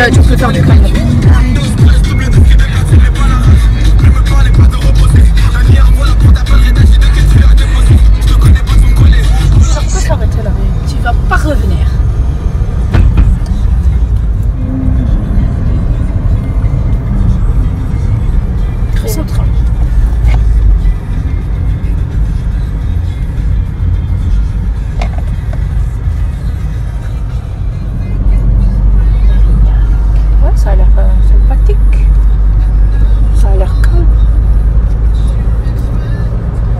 tu peux faire du canapé. Ça peut s'arrêter là, mais tu vas pas revenir. Très central. Ça a l'air sympathique. Ça a l'air calme.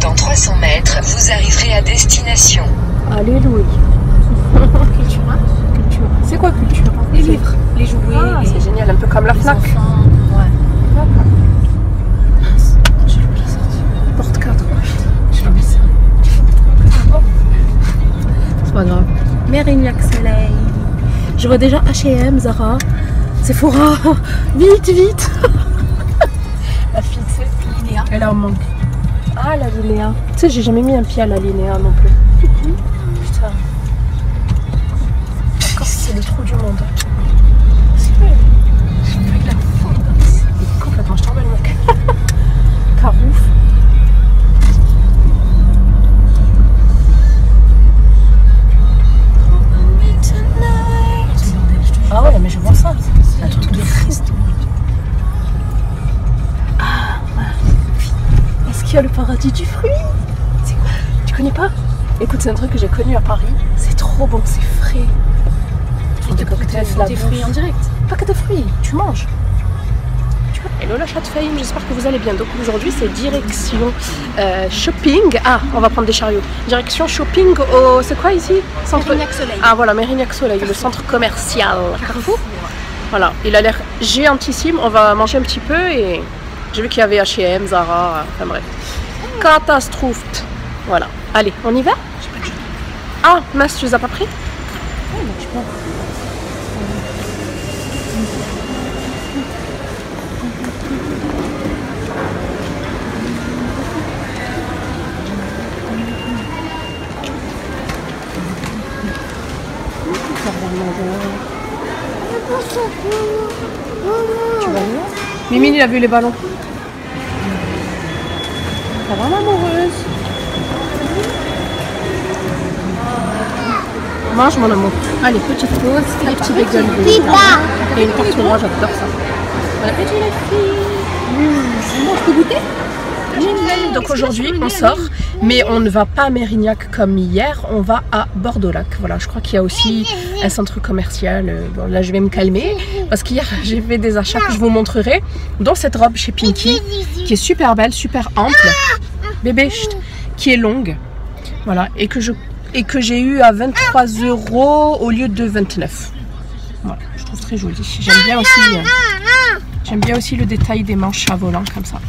Dans 300 mètres, vous arriverez à destination. Alléluia. Cultura. Culture. C'est quoi culture? Les livres, les jouets. Ah, c'est génial, un peu comme la Fnac. Enfants. Ouais. D'accord. J'ai oublié ça. Porte 4. Je l'ai mis ça. C'est pas grave. Mérignac Soleil. Je vois déjà H&M, Zara, Sephora. Vite, vite. La fille, tu sais, Linéa. Elle en manque. Ah, la Linéa. Tu sais, j'ai jamais mis un pied à la Linéa non plus. Putain. Encore si c'est le trou du monde. C'est vrai. J'ai pas eu la faute. Complètement, je t'embête, mec. Carouf. Ah ouais, mais je vois ça. C'est un truc de fou. Ah, est-ce qu'il y a le paradis du fruit? C'est quoi? Tu connais pas? Écoute, c'est un truc que j'ai connu à Paris. C'est trop bon, c'est frais. Des cocktails, Des fruits en direct. Pas que des fruits, tu manges. Hello la chatte fame, j'espère que vous allez bien. Donc aujourd'hui c'est direction shopping. Ah, on va prendre des chariots. Direction shopping au... C'est quoi ici? Mérignac Soleil. Ah voilà, Mérignac Soleil, le centre commercial Carrefour. Voilà, il a l'air géantissime. On va manger un petit peu et j'ai vu qu'il y avait H&M, Zara, enfin bref. Catastrophe. Voilà, allez, on y va? Ah, mince, tu les as pas pris? Tu vas venir? Mimine, il a vu les ballons. Ça va, l'amoureuse? Mange, mon amour. Allez, petite pause. Les petits bagels. Et une tortue noire, j'adore ça. Bon appétit, les filles. C'est bon, je peux goûter? Donc aujourd'hui, on sort, mais on ne va pas à Mérignac comme hier, on va à Bordeaux-Lac. Voilà, je crois qu'il y a aussi un centre commercial. Bon, là, je vais me calmer parce qu'hier, j'ai fait des achats que je vous montrerai, dont cette robe chez Pinky, qui est super belle, super ample, bébé, chut, qui est longue. Voilà, et que j'ai eu à 23 € au lieu de 29. Voilà, je trouve très joli. J'aime bien aussi le détail des manches à volant comme ça.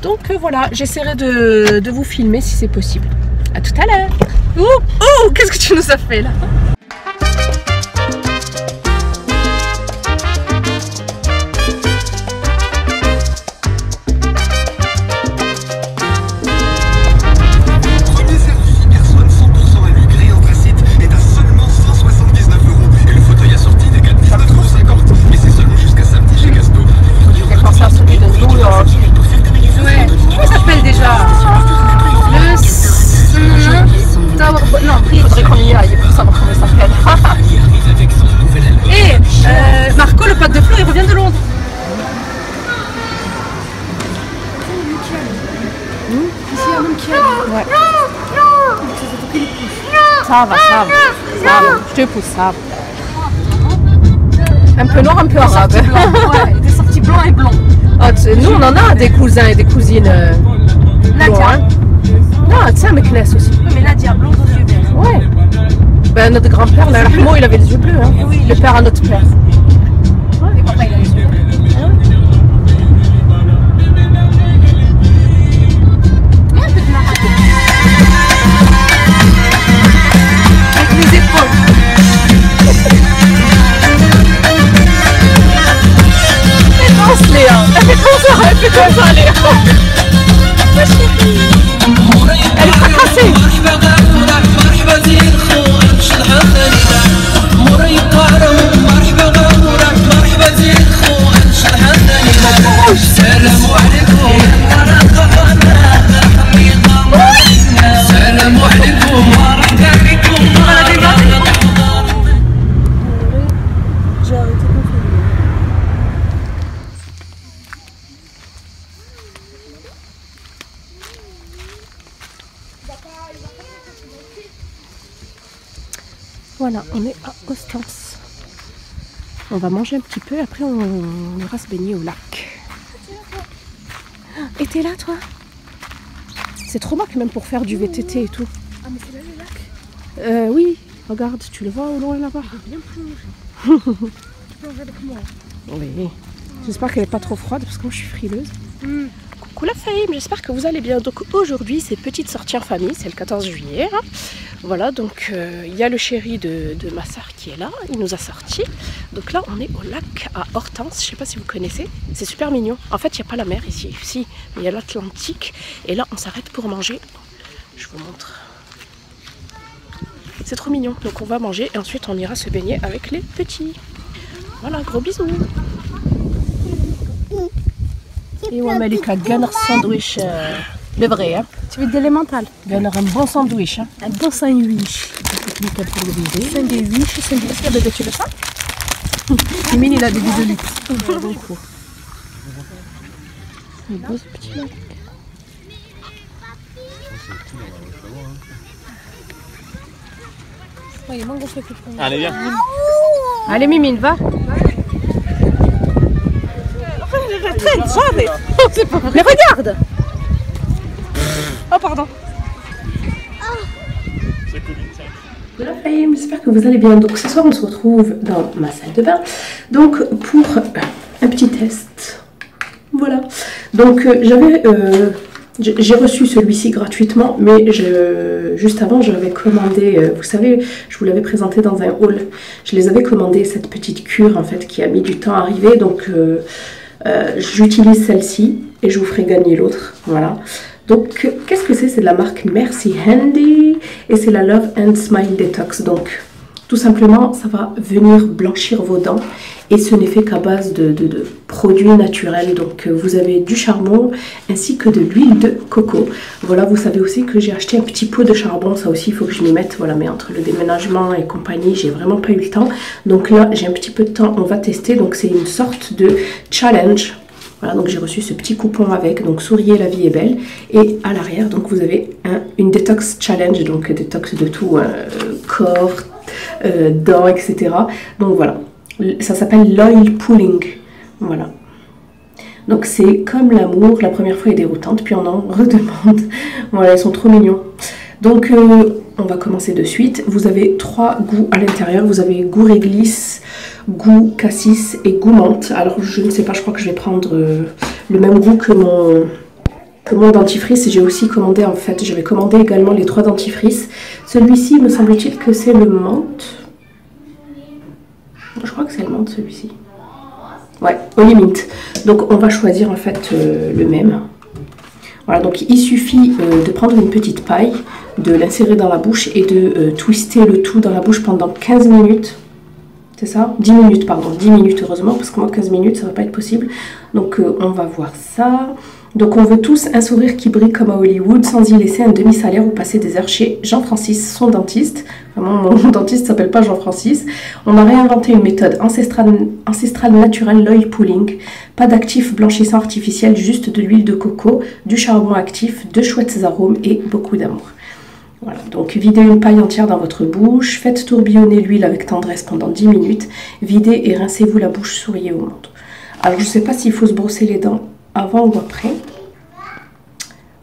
Donc voilà, j'essaierai de vous filmer si c'est possible. À tout à l'heure. Oh, qu'est-ce que tu nous as fait là? Premier certificat Swan 100% immigré en tracite est à seulement 179 € et le fauteuil assorti n'est qu'à 19,50 €. Et c'est seulement jusqu'à samedi chez Gasto. J'ai pensé à celui de New York. Ouais. Comment ça s'appelle déjà? Le Tower. Non, Il faudrait qu'on y aille pour savoir comment ça s'appelle. Et Marco, le pote de Flo, il revient de Londres. Ici, il y a un homme qui a. Ouais. Ça va. Je te pousse, ça va. Un peu noir, un peu arabe. Ouais, des sorties blancs et blonds. Oh, nous, on en a des cousins et des cousines blonds. Hein. Non, tu sais, avec Kness aussi. Mais là, il a blond aux yeux verts. Ouais. Ben, notre grand-père, là, il avait les yeux bleus. Hein. Oui, le père à notre père. Et papa, il a les yeux verts. Avec les épaules. Danse, Léa. Elle fait comme ça, Léa. Elle est fracassée. Voilà, on est à Ostens. On va manger un petit peu, après on ira se baigner au lac. Et t'es là toi? C'est trop moche même pour faire du VTT et tout. Ah mais c'est là le lac? Oui, regarde, tu le vois au loin là-bas? Bien plonger. Tu plonges avec moi. Oui. J'espère qu'elle n'est pas trop froide parce que moi je suis frileuse. Coucou la famille, j'espère que vous allez bien. Donc aujourd'hui c'est petite sortie en famille, c'est le 14 juillet. Hein. Voilà, donc il y a le chéri de ma soeur qui est là, il nous a sortis. Donc là on est au lac à Hortense, je sais pas si vous connaissez, c'est super mignon. En fait il n'y a pas la mer ici, si, il y a l'Atlantique. Et là on s'arrête pour manger, je vous montre. C'est trop mignon, donc on va manger et ensuite on ira se baigner avec les petits. Voilà, gros bisous. Et on met les cas gunner sandwich, le vrai, hein. Tu veux de l'élémental? Gunner un bon sandwich, hein. Un bon sandwich. Technique pour le vider. Sandwich, Est-ce que bébé tu le sens? Mimine il a des goûts de luxe. Beaucoup. C'est beau ce petit lac. Ouais, il manque de trucs. Allez, viens. Allez Mimine, va. Mais regarde. Oh pardon. Voilà, j'espère que vous allez bien. Donc ce soir on se retrouve dans ma salle de bain. Donc pour un petit test. Voilà. Donc j'ai reçu celui-ci gratuitement, mais juste avant j'avais commandé, vous savez, je vous l'avais présenté dans un haul. Je les avais commandé, cette petite cure en fait qui a mis du temps à arriver. Donc j'utilise celle-ci et je vous ferai gagner l'autre. Voilà. Donc, qu'est-ce que c'est? C'est de la marque Merci Handy et c'est la Love and Smile Detox. Donc, tout simplement, ça va venir blanchir vos dents et ce n'est fait qu'à base de produits naturels. Donc, vous avez du charbon ainsi que de l'huile de coco. Voilà, vous savez aussi que j'ai acheté un petit pot de charbon. Ça aussi, il faut que je m'y mette. Voilà, mais entre le déménagement et compagnie, j'ai vraiment pas eu le temps. Donc là, j'ai un petit peu de temps. On va tester. Donc, c'est une sorte de challenge. Voilà, donc j'ai reçu ce petit coupon avec, donc souriez, la vie est belle. Et à l'arrière, donc vous avez une détox challenge, donc détox de tout, corps, dents, etc. Donc voilà, ça s'appelle l'oil pulling. Voilà. Donc c'est comme l'amour, la première fois est déroutante, puis on en redemande. Voilà, ils sont trop mignons. Donc on va commencer de suite. Vous avez 3 goûts à l'intérieur. Vous avez goût réglisse, goût cassis et goût menthe. Alors je ne sais pas, je crois que je vais prendre le même goût que mon dentifrice. J'ai aussi commandé, en fait, j'avais commandé également les 3 dentifrices. Celui-ci, me semble-t-il que c'est le menthe. Je crois que c'est le menthe celui-ci. Ouais, Holy Mint. Donc on va choisir en fait le même. Voilà, donc il suffit de prendre une petite paille, de l'insérer dans la bouche et de twister le tout dans la bouche pendant 15 minutes. C'est ça? 10 minutes, pardon. 10 minutes, heureusement, parce que moi, 15 minutes, ça va pas être possible. Donc, on va voir ça. Donc, on veut tous un sourire qui brille comme à Hollywood, sans y laisser un demi-salaire ou passer des heures chez Jean-Francis, son dentiste. Vraiment, mon dentiste ne s'appelle pas Jean-Francis. On a réinventé une méthode ancestrale naturelle, l'oil pulling. Pas d'actifs blanchissants artificiels, juste de l'huile de coco, du charbon actif, de chouettes arômes et beaucoup d'amour. Voilà, donc videz une paille entière dans votre bouche, faites tourbillonner l'huile avec tendresse pendant 10 minutes, videz et rincez-vous la bouche, souriez au monde. Alors je ne sais pas s'il faut se brosser les dents avant ou après.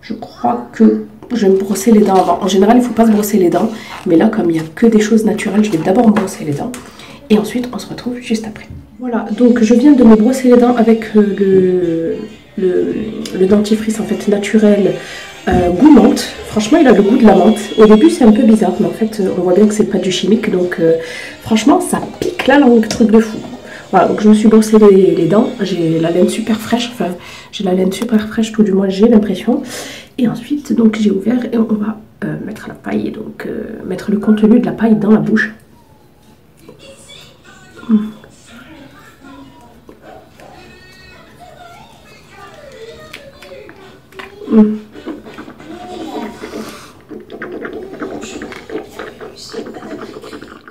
Je crois que je vais me brosser les dents avant. En général, il ne faut pas se brosser les dents, mais là comme il n'y a que des choses naturelles, je vais d'abord me brosser les dents et ensuite on se retrouve juste après. Voilà, donc je viens de me brosser les dents avec le dentifrice en fait naturel. Goût menthe, franchement il a le goût de la menthe. Au début c'est un peu bizarre, mais en fait on voit bien que c'est pas du chimique, donc franchement ça pique la langue, truc de fou. Voilà, donc je me suis brossé les dents, j'ai la laine super fraîche, enfin j'ai la laine super fraîche, tout du moins j'ai l'impression. Et ensuite donc j'ai ouvert et on va mettre la paille, donc mettre le contenu de la paille dans la bouche.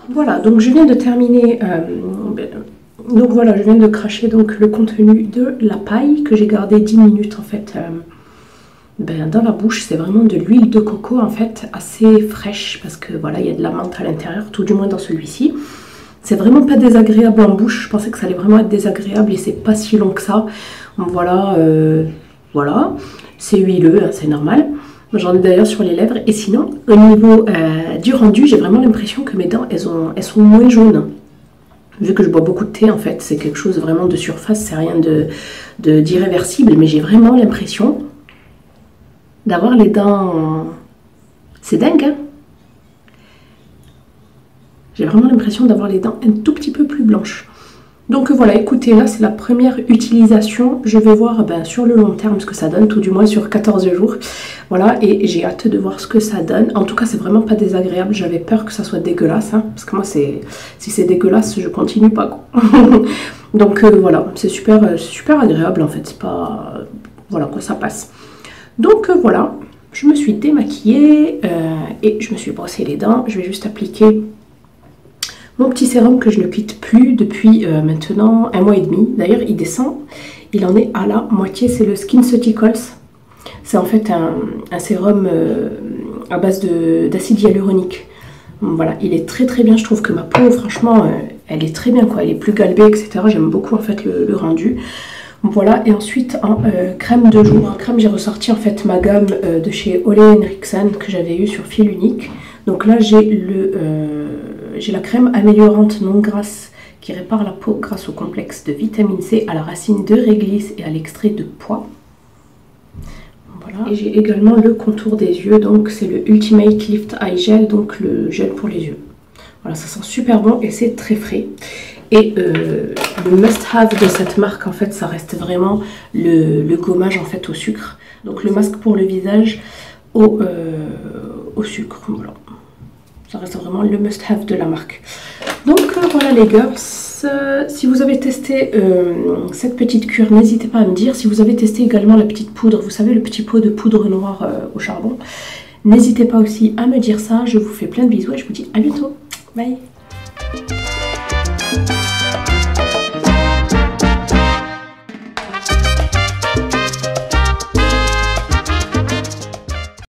Voilà, donc je viens de terminer, donc voilà, je viens de cracher donc le contenu de la paille que j'ai gardé 10 minutes en fait ben, dans la bouche, c'est vraiment de l'huile de coco en fait, assez fraîche, parce que voilà, il y a de la menthe à l'intérieur, tout du moins dans celui-ci. C'est vraiment pas désagréable en bouche, je pensais que ça allait vraiment être désagréable et c'est pas si long que ça. Voilà, voilà, c'est huileux, hein, c'est normal. J'en ai d'ailleurs sur les lèvres. Et sinon, au niveau du rendu, j'ai vraiment l'impression que mes dents, elles sont moins jaunes. Vu que je bois beaucoup de thé, en fait, c'est quelque chose vraiment de surface, c'est rien d'irréversible. Mais j'ai vraiment l'impression d'avoir les dents... C'est dingue, hein? J'ai vraiment l'impression d'avoir les dents un tout petit peu plus blanches. Donc voilà, écoutez, là c'est la première utilisation. Je vais voir sur le long terme ce que ça donne, tout du moins sur 14 jours. Voilà, et j'ai hâte de voir ce que ça donne. En tout cas, c'est vraiment pas désagréable. J'avais peur que ça soit dégueulasse, hein, parce que moi, si c'est dégueulasse, je continue pas, quoi. Donc voilà, c'est super agréable en fait. C'est pas... Voilà, quoi, ça passe. Donc voilà, je me suis démaquillée et je me suis brossé les dents. Je vais juste appliquer mon petit sérum que je ne quitte plus depuis maintenant 1 mois et demi. D'ailleurs, il descend, il en est à la moitié. C'est le SkinCeuticals. C'est en fait un sérum à base d'acide hyaluronique. Voilà, il est très très bien. Je trouve que ma peau, franchement, elle est très bien, quoi. Elle est plus galbée, etc. J'aime beaucoup en fait le rendu. Voilà, et ensuite en crème de jour. En crème, j'ai ressorti en fait ma gamme de chez Ole Henriksen que j'avais eu sur fil unique. Donc là, j'ai la crème améliorante non grasse qui répare la peau grâce au complexe de vitamine C, à la racine de réglisse et à l'extrait de pois. Voilà. Et j'ai également le contour des yeux, donc c'est le Ultimate Lift Eye Gel, donc le gel pour les yeux. Voilà, ça sent super bon et c'est très frais. Et le must-have de cette marque, en fait, ça reste vraiment le gommage en fait au sucre. Donc le masque pour le visage au sucre, voilà. Ça reste vraiment le must-have de la marque. Donc voilà les girls, si vous avez testé cette petite cure, n'hésitez pas à me dire. Si vous avez testé également la petite poudre, vous savez le petit pot de poudre noire au charbon, n'hésitez pas aussi à me dire ça. Je vous fais plein de bisous et je vous dis à bientôt. Bye.